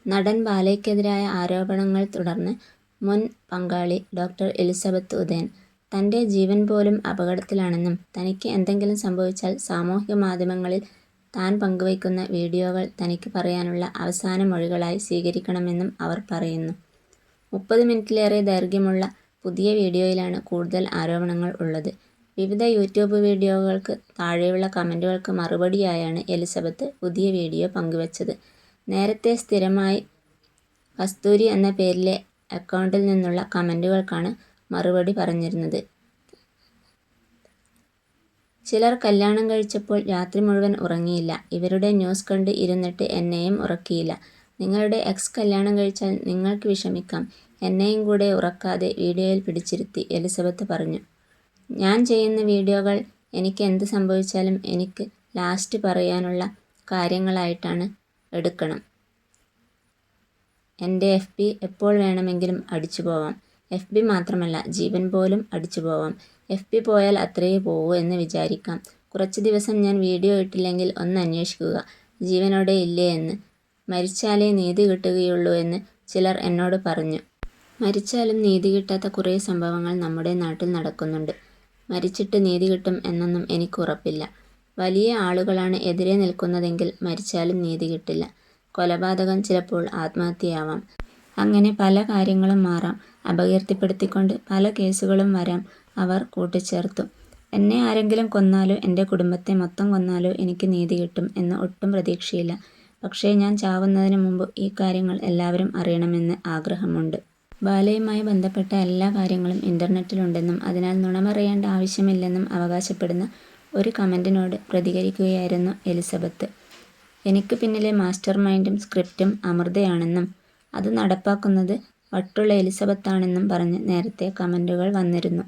നടൻ ബാലയ്ക്കെതിരായ ആരോപണങ്ങൾ തുടർന്ന് മുൻ പങ്കാളി ഡോക്ടർ എലിസബത്ത് ഉദയൻ തൻ്റെ ജീവൻ പോലും അപകടത്തിലാണെന്നും തനിക്ക് എന്തെങ്കിലും സംഭവിച്ചാൽ സാമൂഹിക മാധ്യമങ്ങളിൽ താൻ പങ്കുവയ്ക്കുന്ന വീഡിയോകൾ തനിക്ക് പറയാനുള്ള അവസാന മൊഴികളായി സ്വീകരിക്കണമെന്നും അവർ പറയുന്നു. 30 മിനിറ്റിലേറെ ദൈർഘ്യമുള്ള പുതിയ വീഡിയോയിലാണ് കൂടുതൽ ആരോപണങ്ങൾ ഉള്ളത്. വിവിധ യൂട്യൂബ് വീഡിയോകൾക്ക് താഴെയുള്ള കമന്റുകൾക്ക് മറുപടിയായാണ് എലിസബത്ത് പുതിയ വീഡിയോ പങ്കുവച്ചത്. നേരത്തെ സ്ഥിരമായി കസ്തൂരി എന്ന പേരിലെ അക്കൗണ്ടിൽ നിന്നുള്ള കമന്റുകൾക്കാണ് മറുപടി പറഞ്ഞിരുന്നത്. ചിലർ കല്യാണം കഴിച്ചപ്പോൾ രാത്രി മുഴുവൻ ഉറങ്ങിയില്ല. ഇവരുടെ ന്യൂസ് കണ്ട് ഇരുന്നിട്ട് എന്നെയും ഉറക്കിയില്ല. നിങ്ങളുടെ എക്സ് കല്യാണം കഴിച്ചാൽ നിങ്ങൾക്ക് വിഷമിക്കാം. എന്നെയും കൂടെ ഉറക്കാതെ വീഡിയോയിൽ പിടിച്ചിരുത്തി എലിസബത്ത് പറഞ്ഞു. ഞാൻ ചെയ്യുന്ന വീഡിയോകൾ എനിക്ക് എന്ത് സംഭവിച്ചാലും എനിക്ക് ലാസ്റ്റ് പറയാനുള്ള കാര്യങ്ങളായിട്ടാണ് എടുക്കണം. എൻ്റെ FB എപ്പോൾ വേണമെങ്കിലും അടിച്ചുപോവാം. FB മാത്രമല്ല, ജീവൻ പോലും അടിച്ചുപോവാം. FB പോയാൽ അത്രയേ പോവൂ എന്ന് വിചാരിക്കാം. കുറച്ച് ദിവസം ഞാൻ വീഡിയോ ഇട്ടില്ലെങ്കിൽ ഒന്ന് അന്വേഷിക്കുക, ജീവനോടെ ഇല്ലേ എന്ന്. മരിച്ചാലേ നീതി കിട്ടുകയുള്ളൂ എന്ന് ചിലർ എന്നോട് പറഞ്ഞു. മരിച്ചാലും നീതി കിട്ടാത്ത കുറേ സംഭവങ്ങൾ നമ്മുടെ നാട്ടിൽ നടക്കുന്നുണ്ട്. മരിച്ചിട്ട് നീതി കിട്ടും എന്നൊന്നും എനിക്ക് ഉറപ്പില്ല. വലിയ ആളുകളാണ് എതിരെ നിൽക്കുന്നതെങ്കിൽ മരിച്ചാലും നീതി കിട്ടില്ല. കൊലപാതകം ചിലപ്പോൾ ആത്മഹത്യയാവാം. അങ്ങനെ പല കാര്യങ്ങളും മാറാം. അപകീർത്തിപ്പെടുത്തിക്കൊണ്ട് പല കേസുകളും വരാം, അവർ കൂട്ടിച്ചേർത്തു. എന്നെ ആരെങ്കിലും കൊന്നാലോ എൻ്റെ കുടുംബത്തെ മൊത്തം കൊന്നാലോ എനിക്ക് നീതി കിട്ടും എന്ന് ഒട്ടും പ്രതീക്ഷയില്ല. പക്ഷേ ഞാൻ ചാവുന്നതിന് മുമ്പ് ഈ കാര്യങ്ങൾ എല്ലാവരും അറിയണമെന്ന് ആഗ്രഹമുണ്ട്. ബാലയുമായി ബന്ധപ്പെട്ട എല്ലാ കാര്യങ്ങളും ഇന്റർനെറ്റിലുണ്ടെന്നും അതിനാൽ നുണ പറയേണ്ട ആവശ്യമില്ലെന്നും അവകാശപ്പെടുന്ന ഒരു കമന്റിനോട് പ്രതികരിക്കുകയായിരുന്നു എലിസബത്ത്. എനിക്ക് പിന്നിലെ മാസ്റ്റർ മൈൻഡും സ്ക്രിപ്റ്റും അമൃതയാണെന്നും അത് നടപ്പാക്കുന്നത് വട്ടുള്ള എലിസബത്താണെന്നും പറഞ്ഞ് നേരത്തെ കമന്റുകൾ വന്നിരുന്നു.